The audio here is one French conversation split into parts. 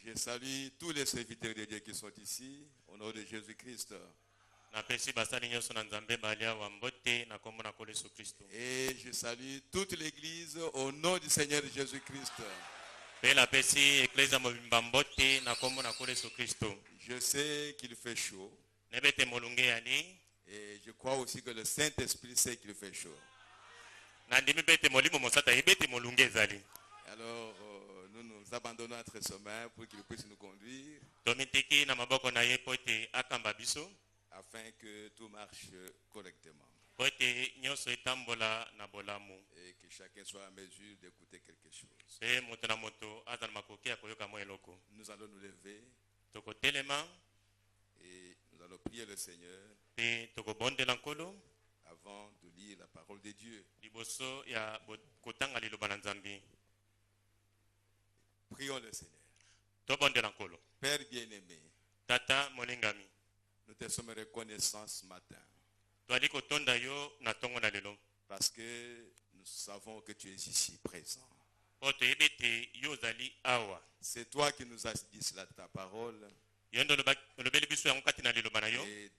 Je salue tous les serviteurs de Dieu qui sont ici, au nom de Jésus-Christ. Et je salue toute l'église au nom du Seigneur Jésus-Christ. Je sais qu'il fait chaud. Et je crois aussi que le Saint-Esprit sait qu'il fait chaud. Alors, nous nous abandonnons à notre sommet pour qu'il puisse nous conduire. Afin que tout marche correctement. Et que chacun soit en mesure d'écouter quelque chose. Nous allons nous lever. Et nous allons prier le Seigneur. Avant de lire la parole de Dieu. Prions le Seigneur. Père bien-aimé, nous te sommes reconnaissants ce matin. Parce que nous savons que tu es ici présent. C'est toi qui nous as dit cela de ta parole. Et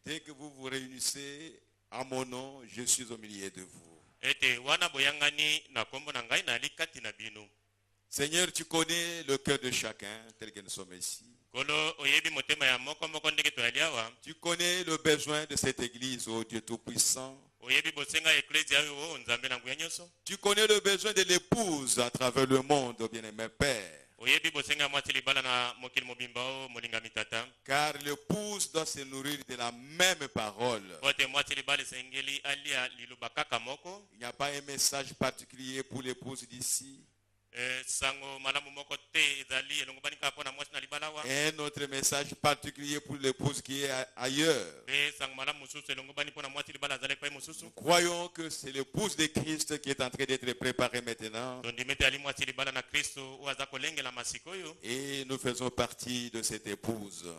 dès que vous vous réunissez à mon nom, je suis au milieu de vous. Seigneur, tu connais le cœur de chacun tel que nous sommes ici. Tu connais le besoin de cette église, ô Dieu Tout-Puissant. Tu connais le besoin de l'épouse à travers le monde, ô bien-aimé Père. Car l'épouse doit se nourrir de la même parole. Il n'y a pas un message particulier pour l'épouse d'ici. Un autre message particulier pour l'épouse qui est ailleurs. Nous croyons que c'est l'épouse de Christ qui est en train d'être préparée maintenant. Et nous faisons partie de cette épouse.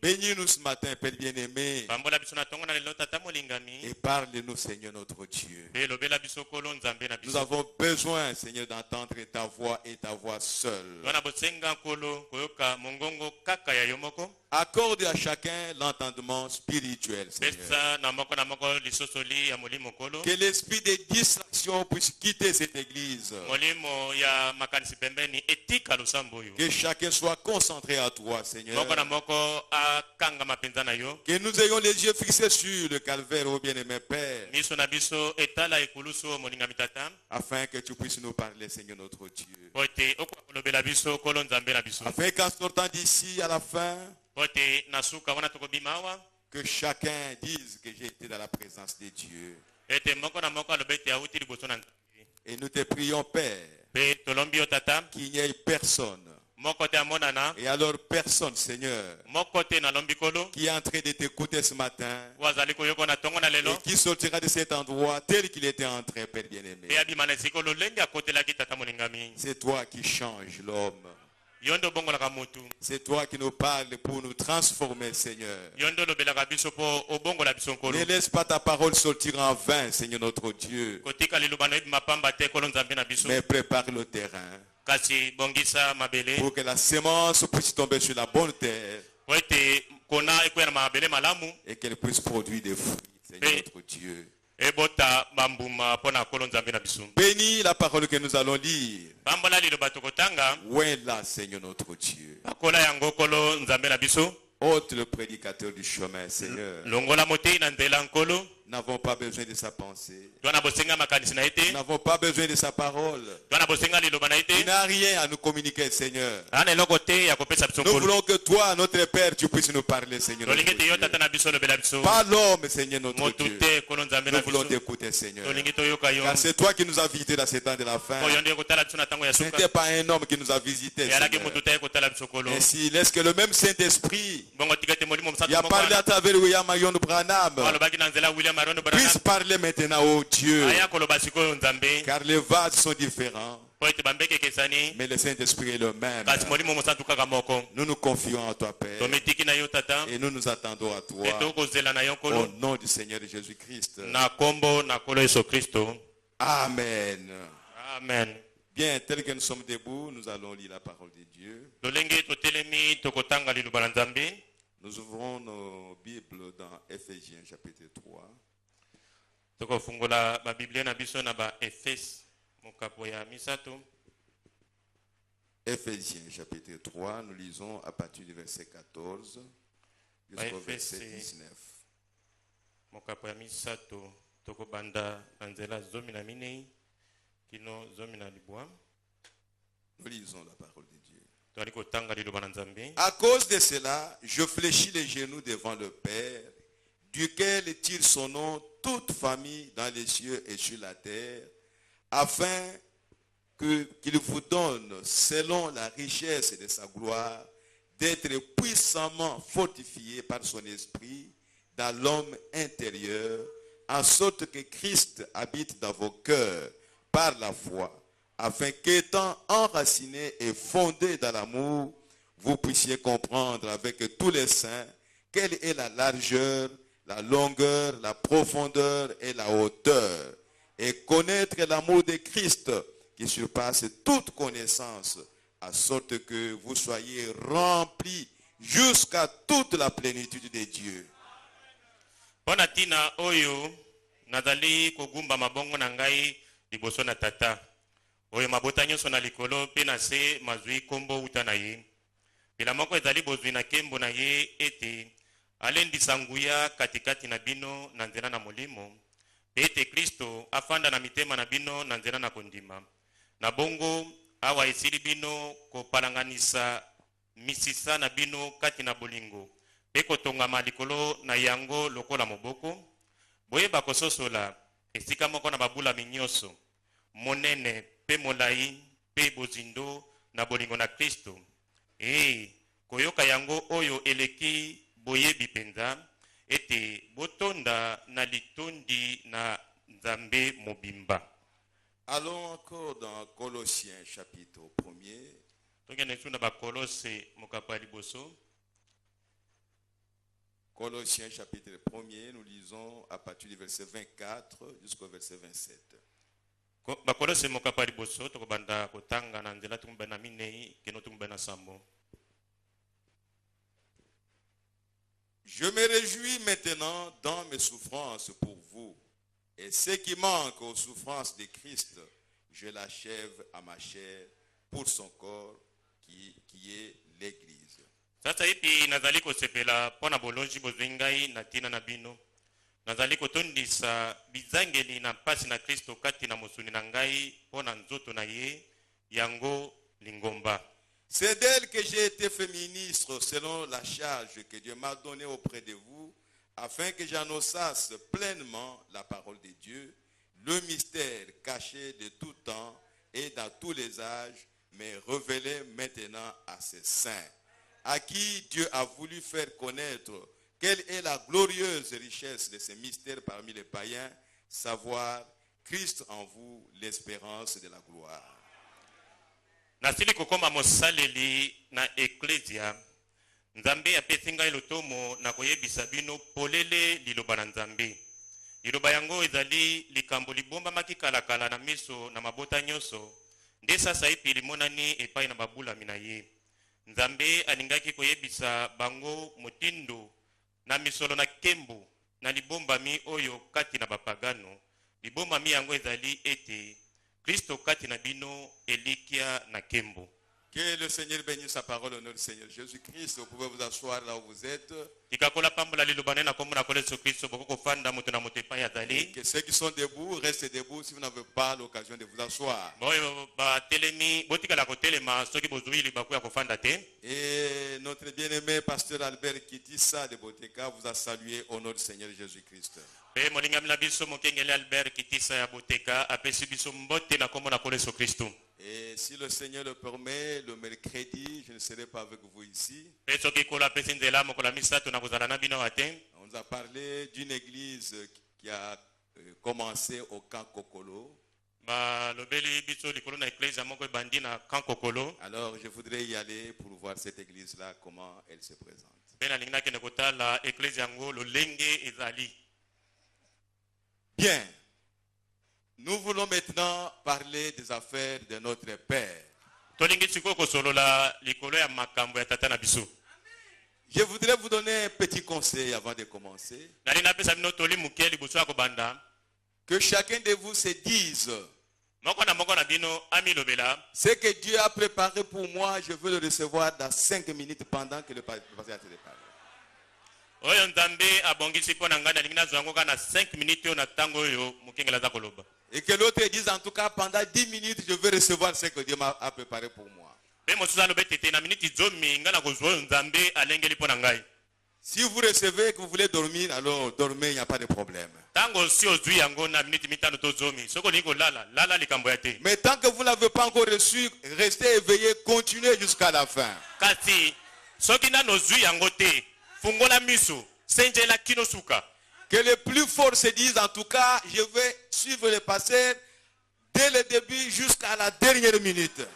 Bénis-nous ce matin, Père bien-aimé. Et parle-nous, Seigneur notre Dieu. Nous avons besoin, Seigneur, d'entendre ta voix et ta voix seule. Accorde à chacun l'entendement spirituel, Seigneur. Que l'esprit de distraction puisse quitter cette église. Que chacun soit concentré à toi, Seigneur. Que nous ayons les yeux fixés sur le calvaire, ô bien-aimé Père. Afin que tu puisses nous parler, Seigneur notre Dieu. Afin qu'en sortant d'ici à la fin, que chacun dise que j'ai été dans la présence de Dieu. Et nous te prions, Père, qu'il n'y ait personne. Et alors personne, Seigneur, qui est en train de t'écouter ce matin et qui sortira de cet endroit tel qu'il était entré, Père bien-aimé. C'est toi qui changes l'homme. C'est toi qui nous parles pour nous transformer, Seigneur. Ne laisse pas ta parole sortir en vain, Seigneur notre Dieu. Mais prépare le terrain pour que la sémence puisse tomber sur la bonne terre et qu'elle puisse produire des fruits, Seigneur notre Dieu. Bénis la parole que nous allons lire. Où est là, Seigneur notre Dieu? Ôte le prédicateur du chemin, Seigneur. Nous n'avons pas besoin de sa pensée. Nous n'avons pas besoin de sa parole. Il n'a rien à nous communiquer, Seigneur. Nous voulons que toi, notre Père, tu puisses nous parler, Seigneur. Pas l'homme, Seigneur notre Dieu. Nous voulons t'écouter, Seigneur. Car c'est toi qui nous as visités dans ces temps de la fin. Ce n'était pas un homme qui nous a visités, Seigneur. Ainsi, laisse que le même Saint-Esprit qui a parlé à travers William Marion Branham puisse parler maintenant au Dieu. Car les vases sont différents, mais le Saint-Esprit est le même. Nous nous confions à toi, Père, et nous nous attendons à toi au nom du Seigneur Jésus-Christ. Amen. Amen. Bien, tel que nous sommes debout, nous allons lire la parole de Dieu. Nous ouvrons nos Bibles dans Éphésiens chapitre 3. Éphésiens chapitre 3, nous lisons à partir du verset 14 jusqu'au verset 19. Nous lisons la parole de Dieu. À cause de cela, je fléchis les genoux devant le Père, duquel tire son nom toute famille dans les cieux et sur la terre, afin qu'il vous donne, selon la richesse de sa gloire, d'être puissamment fortifié par son esprit dans l'homme intérieur, en sorte que Christ habite dans vos cœurs par la foi, afin qu'étant enraciné et fondé dans l'amour, vous puissiez comprendre avec tous les saints quelle est la largeur, la longueur, la profondeur et la hauteur, et connaître l'amour de Christ qui surpasse toute connaissance, à sorte que vous soyez remplis jusqu'à toute la plénitude de Dieu. Ponatina oyo nazali kogumba mabongo na ngai liboso na tata oyo mabota nyonso na likolo pe na se mazwi kombo uta na ye bila moko ezali bozwi na kembo na ye ete alendisa nguya katikati na bino na nzela na molimo pe ete Kristo afanda na mitema na bino na nzela na kondima na bongo awa esili bino kopalanganisa misisa na bino kati na bolingo pe kotongama likolo na yango lokola moboko boyeba kososola esika moko na babula minyoso monene pe molai pe bozindo na bolingo na Kristo koyoka yango oyo eleki boyebi penza ete botonda na litondi na Nzambe mobimba. Allons encore dans Colossiens chapitre 1er. Colossiens chapitre 1er, nous lisons à partir du verset 24 jusqu'au verset 27. Je me réjouis maintenant dans mes souffrances pour vous, et ce qui manque aux souffrances de Christ, je l'achève à ma chair pour son corps qui est l'Église. Sasa ipi nazali kosepela pona bolonji bozwengai na tina na bino. Nazali kotondisa bizangeli na pasi na Kristo kati na mosuni na ngai pona nzoto na ye yango lingomba. C'est d'elle que j'ai été fait ministre selon la charge que Dieu m'a donnée auprès de vous, afin que j'annonçasse pleinement la parole de Dieu, le mystère caché de tout temps et dans tous les âges, mais révélé maintenant à ses saints, à qui Dieu a voulu faire connaître quelle est la glorieuse richesse de ces mystères parmi les païens, savoir Christ en vous, l'espérance de la gloire. nasili kokoma mosaleli na eklezia nzambe apesi ngai lotomo na koyebisa bino polele liloba na nzambe. Liloba yango ezali likambo libombamaki kalakala na miso na mabota nyonso nde sasa epi limonani epai na babulami na ye. Nzambe alingaki koyebisa bango motindo na misolo na kembo na libombami oyo kati na bapagano. Libombami yango ezali ete Kristo kati na bino elikia na kembo. Que le Seigneur bénisse sa parole au nom du Seigneur Jésus-Christ. Vous pouvez vous asseoir là où vous êtes. Et que ceux qui sont debout restent debout si vous n'avez pas l'occasion de vous asseoir. Et notre bien-aimé pasteur Albert Kitissa de Boteka vous a salué au nom du Seigneur Jésus-Christ. Et si le Seigneur le permet, le mercredi, je ne serai pas avec vous ici. On nous a parlé d'une église qui a commencé au camp Kokolo. Alors je voudrais y aller pour voir cette église-là, comment elle se présente. Bien. Nous voulons maintenant parler des affaires de notre Père. Je voudrais vous donner un petit conseil avant de commencer. Que chacun de vous se dise: ce que Dieu a préparé pour moi, je veux le recevoir dans 5 minutes pendant que le pasteur est en train de parler. Et que l'autre dise en tout cas pendant 10 minutes, je veux recevoir ce que Dieu m'a préparé pour moi. Si vous recevez et que vous voulez dormir, alors dormez, il n'y a pas de problème. Mais tant que vous n'avez pas encore reçu, restez éveillé, continuez jusqu'à la fin. Que les plus forts se disent en tout cas, je vais suivre le pasteur dès le début jusqu'à la dernière minute.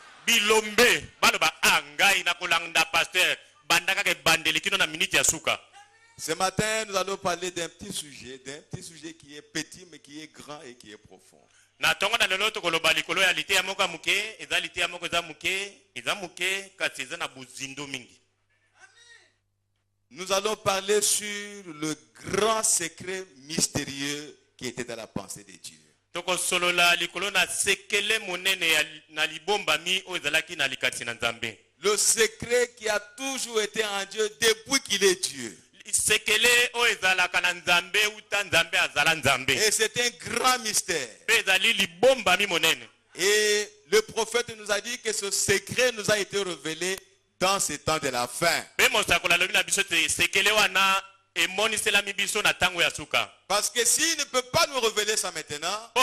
Ce matin, nous allons parler d'un petit sujet qui est petit mais qui est grand et qui est profond. Nous allons parler sur le grand secret mystérieux qui était dans la pensée de Dieu. Le secret qui a toujours été en Dieu depuis qu'il est Dieu. Et c'est un grand mystère. Et le prophète nous a dit que ce secret nous a été révélé dans ce temps de la fin. Parce que s'il ne peut pas nous révéler ça maintenant, il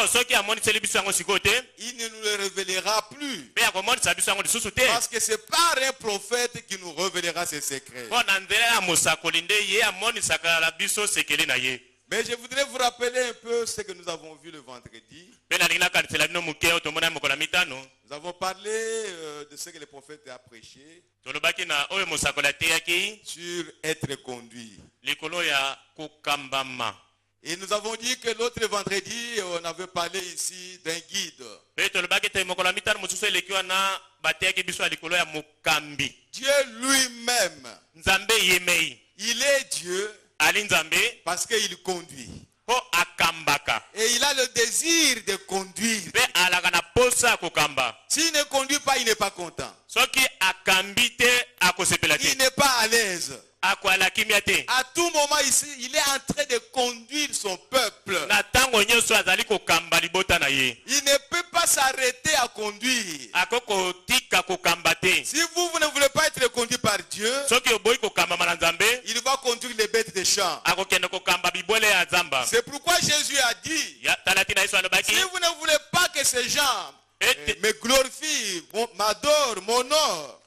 ne nous le révélera plus. Parce que c'est par un prophète qui nous révélera ces secrets. Mais je voudrais vous rappeler un peu ce que nous avons vu le vendredi. Nous avons parlé de ce que le prophète a prêché sur être conduit. Et nous avons dit que l'autre vendredi, on avait parlé ici d'un guide. Dieu lui-même, il est Dieu parce qu'il conduit. Et il a le désir de conduire. S'il ne conduit pas, il n'est pas content. Il n'est pas à l'aise. À tout moment ici, il est en train de conduire son peuple. Il ne peut pas s'arrêter à conduire. Si vous ne voulez pas être conduit par Dieu, il va conduire les bêtes des champs. C'est pourquoi Jésus a dit, si vous ne voulez pas que ces gens me glorifient, m'adorent, m'honorent,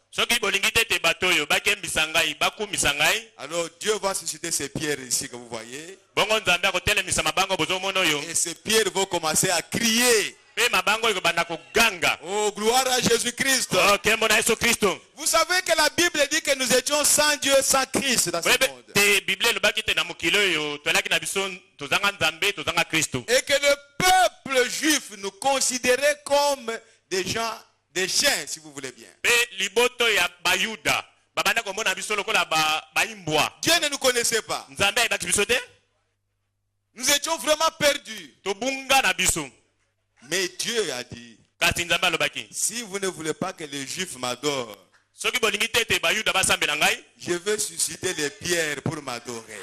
alors Dieu va susciter ces pierres ici que vous voyez. Et ces pierres vont commencer à crier. Oh, gloire à Jésus-Christ. Vous savez que la Bible dit que nous étions sans Dieu, sans Christ dans ce monde. Et que le peuple juif nous considérait comme des gens, des chiens, si vous voulez bien. Dieu ne nous connaissait pas. Nous étions vraiment perdus. Mais Dieu a dit, si vous ne voulez pas que les Juifs m'adorent, je vais susciter les pierres pour m'adorer.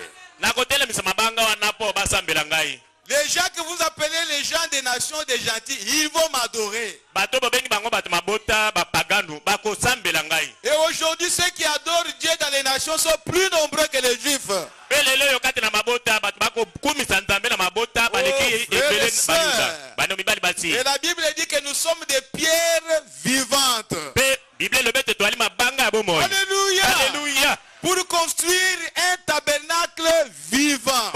Les gens que vous appelez les gens des nations, des gentils, ils vont m'adorer. Et aujourd'hui, ceux qui adorent Dieu dans les nations sont plus nombreux que les Juifs. Oh, et la Bible dit que nous sommes des pierres vivantes. Alléluia. Alléluia. Pour construire un tabernacle vivant.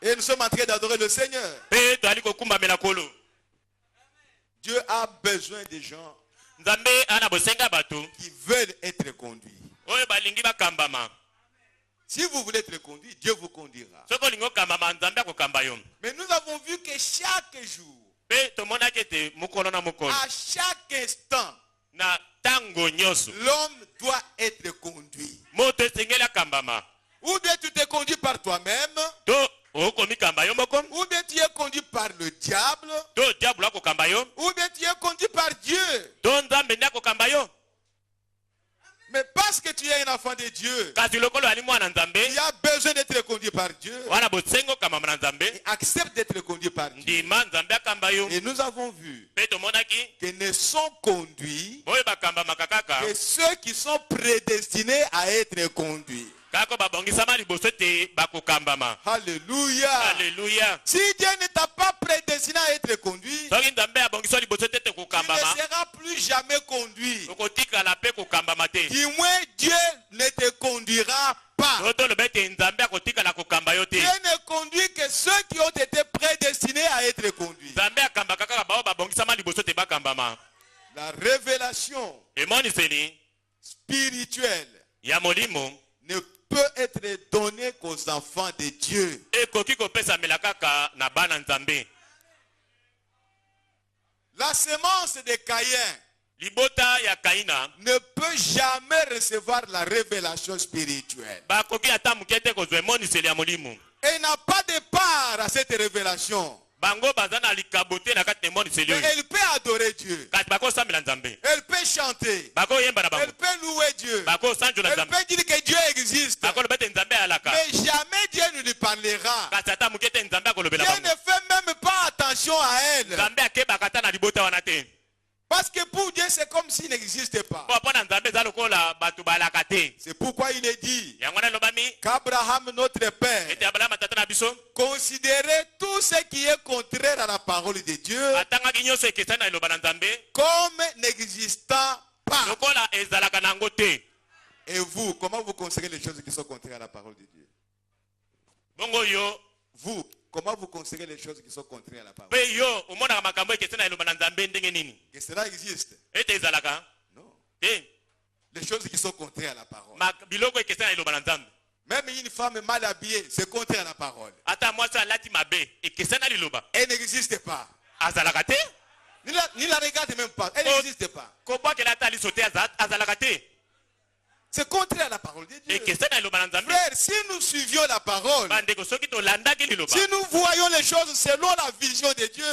Et nous sommes en train d'adorer le Seigneur. Dieu a besoin des gens qui veulent être conduits. Si vous voulez être conduit, Dieu vous conduira. Mais nous avons vu que chaque jour, à chaque instant, l'homme doit être conduit. Ou bien tu te conduis par toi-même, ou bien tu es conduit par le diable, ou bien tu es conduit par Dieu. Mais parce que tu es un enfant de Dieu, tu as besoin d'être conduit par Dieu. Et accepte d'être conduit par Dieu. Et nous avons vu que ne sont conduits que ceux qui sont prédestinés à être conduits. Alléluia. Alléluia. Si Dieu ne t'a pas prédestiné à être conduit, tu ne seras plus jamais conduit. Du moins, Dieu ne te conduira pas. Dieu ne conduit que ceux qui ont été prédestinés à être conduits. La révélation spirituelle ne peut être donnée qu'aux enfants de Dieu. La semence de Caïn ne peut jamais recevoir la révélation spirituelle. Elle n'a pas de part à cette révélation. Mais elle peut adorer Dieu. Elle peut chanter. Elle peut louer Dieu. Elle peut dire que Dieu existe. Mais jamais Dieu ne lui parlera. Dieu ne fait même pas attention à elle. Parce que pour Dieu, c'est comme s'il n'existait pas. C'est pourquoi il est dit qu'Abraham, notre père, considérait tout ce qui est contraire à la parole de Dieu comme n'existant pas. Et vous, comment vous considérez les choses qui sont contraires à la parole de Dieu? Vous, comment vous considérez les choses qui sont contraires à la parole? Que cela existe? Non. Les choses qui sont contraires à la parole. Même une femme mal habillée, c'est contraire à la parole. Elle n'existe pas. Ni la regarde même pas. Elle n'existe pas. C'est contraire à la parole de Dieu. Frère, si nous suivions la parole, si nous voyons les choses selon la vision de Dieu, il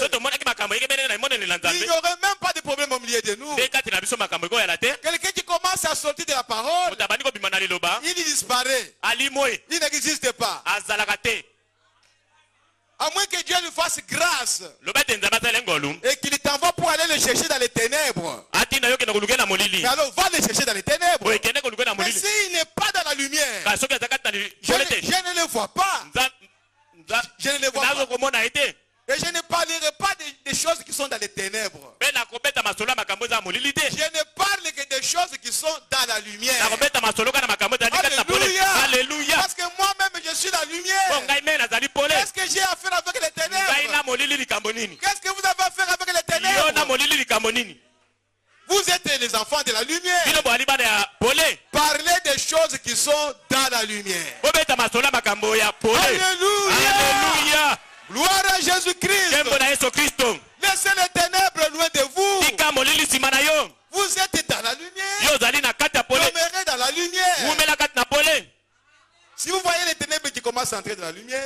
n'y aurait même pas de problème au milieu de nous. Quelqu'un qui commence à sortir de la parole, il disparaît. Il n'existe pas. À moins que Dieu lui fasse grâce et qu'il t'envoie pour aller le chercher dans les ténèbres. Mais alors va le chercher dans les ténèbres. Mais s'il n'est pas dans la lumière, je ne le vois pas. Je ne le vois pas. Et je ne parlerai pas des choses qui sont dans les ténèbres. Je ne parle que des choses qui sont dans la lumière. Alléluia. Alléluia. Parce que moi-même je suis la lumière. Qu'est-ce que j'ai à faire avec les ténèbres? Qu'est-ce que vous avez à faire avec les ténèbres? Vous êtes les enfants de la lumière. Parlez des choses qui sont dans la lumière. Alléluia. Alléluia. Gloire à Jésus-Christ. Laissez les ténèbres loin de vous. Vous êtes dans la lumière. Demeurez dans la lumière. Si vous voyez les ténèbres qui commencent à entrer dans la lumière,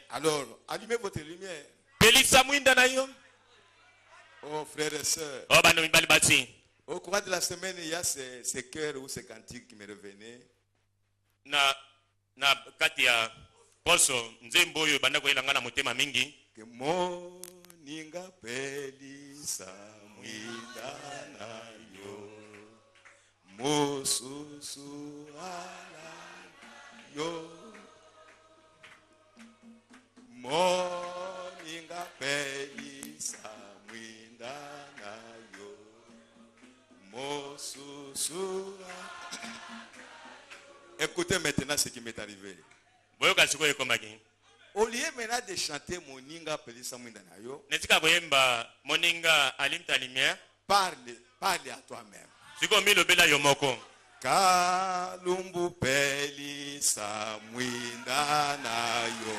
alors allumez votre lumière. Oh frères et sœurs, au cours de la semaine, il y a ces chœurs ou ces cantiques qui me revenaient. Que moninga pelisa mwindana yo mosusu ala yo moninga pelisa mwindana yo mosusu. Écoutez maintenant ce qui m'est arrivé. Au lieu maintenant de chanter Moninga Pelisa Mwindana yo, parle à toi-même. Kalumbu Pelisa Mwindana yo,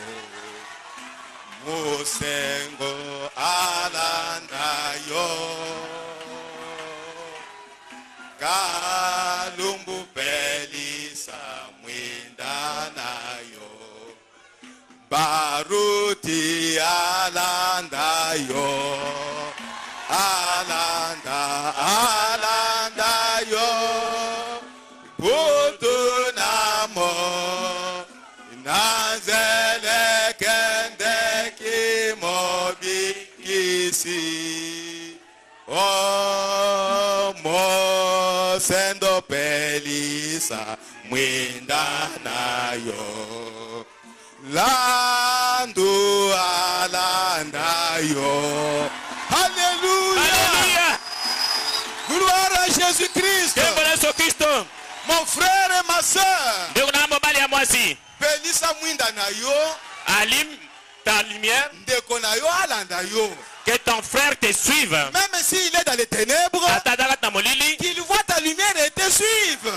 Mosengo alanda yo, Kalumbu Pelisa Mwindana yo, Baruti alanda yo, alanda yo, Butu namo, Nazele kende ki mobi kisi, O mo sendo pelisa mwindana yo. Landu alanda yo. Alléluia. Gloire à Jésus-Christ. Mon frère et ma soeur. Pelisa mwindana yo. Allume ta lumière. Ndekona yo alanda yo. Que ton frère te suive. Même s'il est dans les ténèbres, qu'il voit ta lumière et te suive.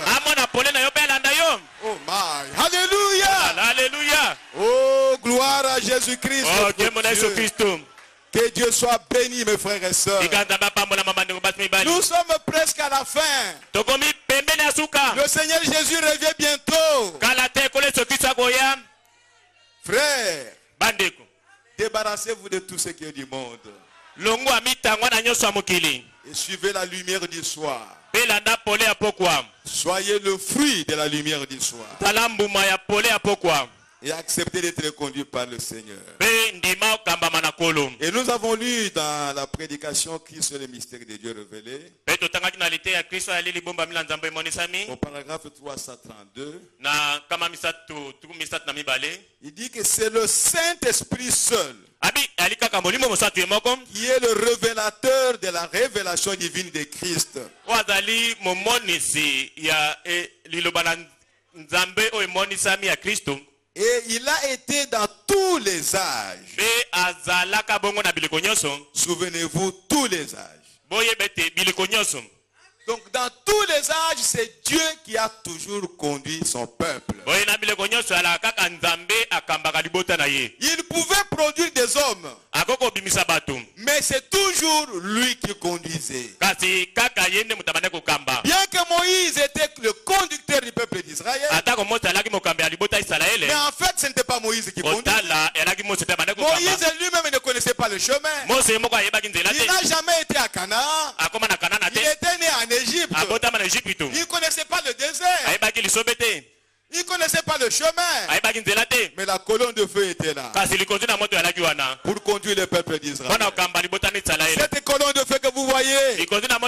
Oh my. Alléluia. Alléluia. Oh, gloire à Jésus-Christ. Oh, que Dieu soit béni, mes frères et sœurs. Nous sommes presque à la fin. Le Seigneur Jésus revient bientôt. Frères, débarrassez-vous de tout ce qui est du monde. Et suivez la lumière du soir. Soyez le fruit de la lumière du soir. Et acceptez d'être conduit par le Seigneur. Et nous avons lu dans la prédication Christ est le mystère de Dieu révélé. Au paragraphe 332. Il dit que c'est le Saint-Esprit seul qui est le révélateur de la révélation divine de Christ. Et il a été dans tous les âges. Souvenez-vous, tous les âges. Donc dans tous les âges, c'est Dieu qui a toujours conduit son peuple. Il pouvait produire des hommes, mais c'est toujours lui qui conduisait. Bien que Moïse était le conducteur du peuple d'Israël, mais en fait ce n'était pas Moïse qui conduisait. Moïse lui-même ne connaissait pas le chemin. Il n'a jamais été à Canaan. Il était né en Égypte. Il ne connaissait pas le désert. Il ne connaissait pas le chemin. Mais la colonne de feu était là pour conduire le peuple d'Israël. Cette colonne de feu que vous voyez, elle est là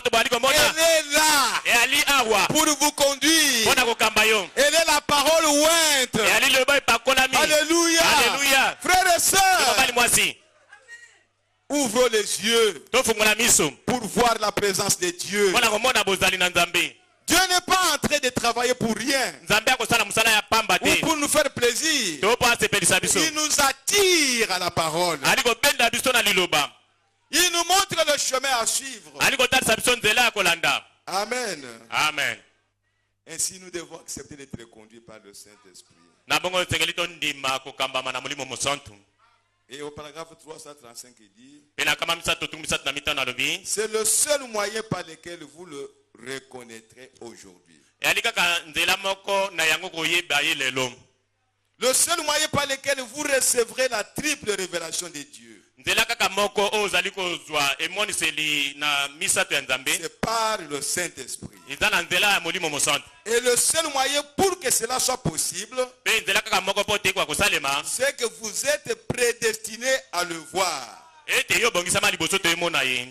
pour vous conduire. Elle est la parole ointe. Alléluia. Alléluia. Frères et sœurs, ouvrons les yeux pour voir la présence de Dieu. Dieu n'est pas en train de travailler pour rien ou pour nous faire plaisir. Il nous attire à la parole. Il nous montre le chemin à suivre. Amen. Amen. Ainsi nous devons accepter d'être conduits par le Saint-Esprit. Et au paragraphe 335 il dit, c'est le seul moyen par lequel vous le reconnaîtrez aujourd'hui. Le seul moyen par lequel vous recevrez la triple révélation de Dieu. C'est par le Saint-Esprit. Et le seul moyen pour que cela soit possible, c'est que vous êtes prédestinés à le voir.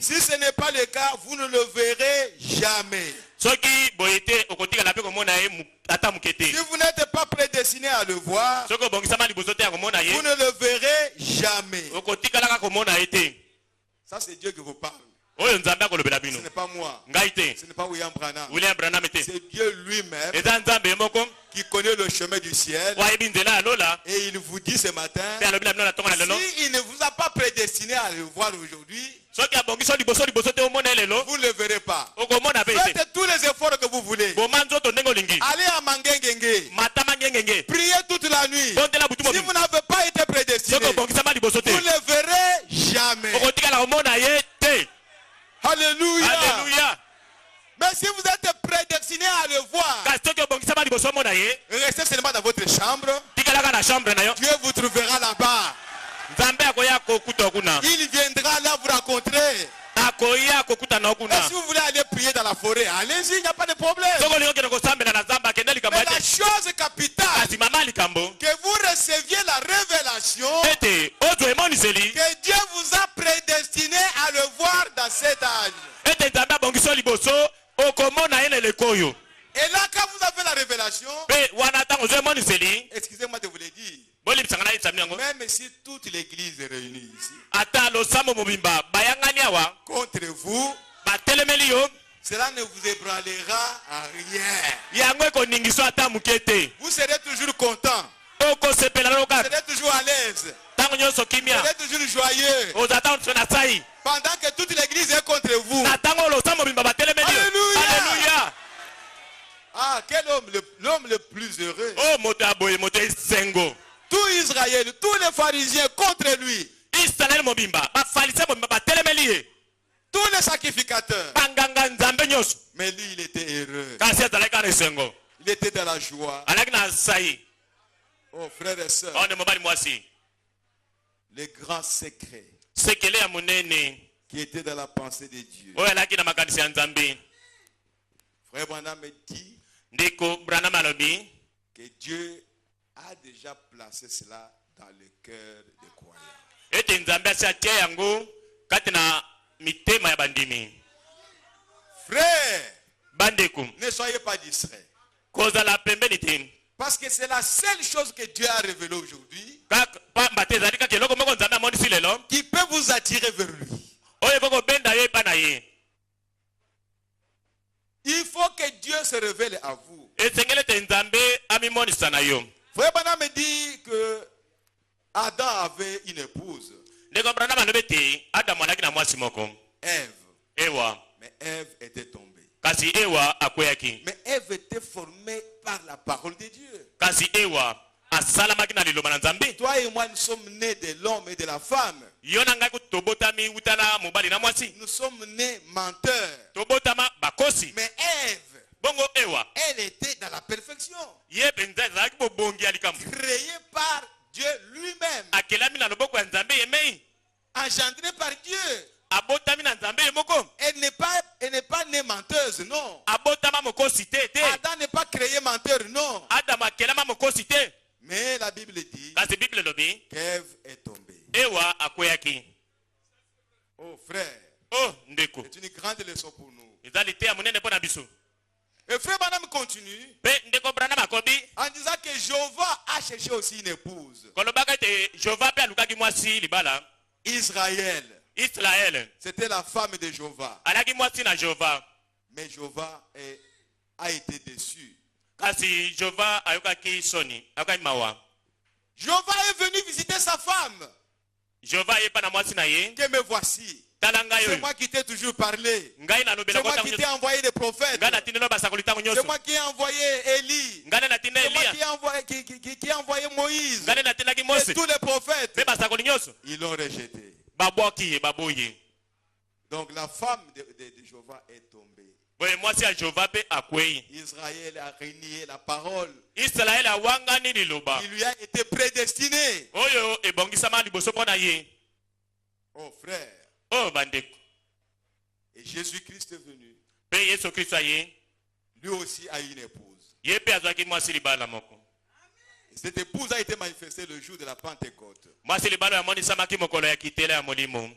Si ce n'est pas le cas, vous ne le verrez jamais. Si vous n'êtes pas prédestiné à le voir, vous ne le verrez jamais. Ça, c'est Dieu qui vous parle. Ce n'est pas moi. Ce n'est pas William Branham. C'est Dieu lui-même qui connaît le chemin du ciel. Et il vous dit ce matin, s'il ne vous a pas prédestiné à le voir aujourd'hui, vous ne le verrez pas. Faites tous les efforts que vous voulez. Allez à Mangengenge. Priez toute la nuit. Si vous n'avez pas été prédestiné, vous ne le verrez jamais. Alléluia. Alléluia. Mais si vous êtes prédestiné à le voir, restez seulement dans votre chambre. Dieu vous trouvera là-bas. Il viendra là vous rencontrer. Et si vous voulez aller prier dans la forêt, allez-y, il n'y a pas de problème. Mais la chose capitale, que vous receviez la révélation que Dieu vous a prédestiné à le voir dans cet âge. Et là, quand vous avez la révélation, excusez-moi de vous le dire, même si toute l'église est réunie ici contre vous, cela ne vous ébranlera à rien. Vous serez toujours content. Vous serez toujours à l'aise. Vous serez toujours joyeux. Pendant que toute l'église est contre vous. Alléluia. Ah, quel homme, l'homme le plus heureux. Tout Israël, tous les pharisiens contre lui. Tous les sacrificateurs. Mais lui, il était heureux. Il était dans la joie. Oh, frères et sœurs. Les grands secrets qui étaient dans la pensée de Dieu. Frère Branham me dit que Dieu a déjà placé cela dans le cœur des croyants. Frère, ne soyez pas distraits. Parce que c'est la seule chose que Dieu a révélée aujourd'hui qui peut vous attirer vers lui. Il faut que Dieu se révèle à vous. Frère Branham me dit que Adam avait une épouse, Ève. Mais Ève était tombée. Mais Ève était formée par la parole de Dieu. Toi et moi, nous sommes nés de l'homme et de la femme. Nous sommes nés menteurs. Mais Ève, elle était dans la perfection. Créée par Dieu lui-même. Engendrée par Dieu. Elle n'est pas née menteuse, non. Adam n'est pas créé menteur, non. Mais la Bible dit qu'Ève est tombée. Oh frère, c'est une grande leçon pour nous. Et frère Branham continue en disant que Jéhovah a cherché aussi une épouse. Israël, c'était la femme de Jéhovah. Mais Jéhovah a été déçu. Jéhovah est venu visiter sa femme. Que me voici. C'est moi qui t'ai toujours parlé. C'est moi qui t'ai envoyé des prophètes. C'est moi qui ai envoyé Élie. C'est moi qui ai envoyé Moïse. Et tous les prophètes. Ils l'ont rejeté. Donc la femme de Jéhovah est tombée. Israël a renié la parole. Il lui a été prédestiné. Oh frère. Et Jésus-Christ est venu. Lui aussi a une épouse. Et cette épouse a été manifestée le jour de la Pentecôte.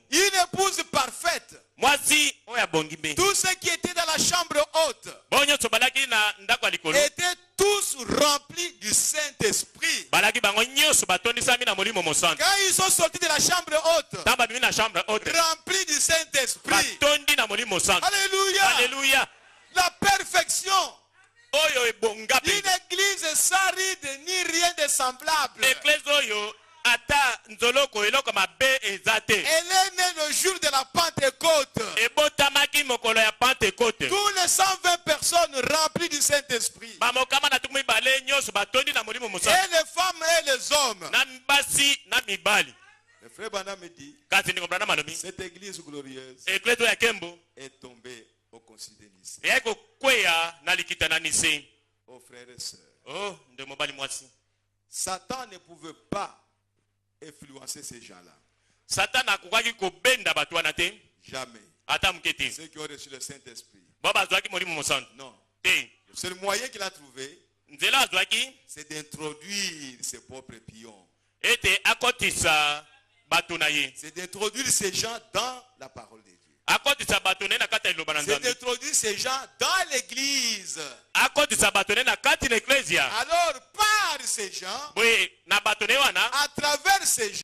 Une épouse parfaite. Tous ceux qui étaient dans la chambre haute étaient tous remplis du Saint-Esprit. Quand ils sont sortis de la chambre haute, remplis du Saint-Esprit. Alléluia. Alléluia. La perfection. Une église sans ride ni rien de semblable. Elle est née le jour de la Pentecôte. Tous les 120 personnes remplies du Saint-Esprit. Et les femmes et les hommes. Le frère Bana me dit, cette église glorieuse est tombée au concile de Nicée. Oh frères et sœurs, Satan ne pouvait pas influencer ces gens-là. Jamais. Ceux qui ont reçu le Saint-Esprit. Non. Le seul moyen qu'il a trouvé, c'est d'introduire ses propres pions. C'est d'introduire ces gens dans la parole de Dieu. C'est d'introduire ces gens dans l'église. Alors par ces gens, à travers ces gens,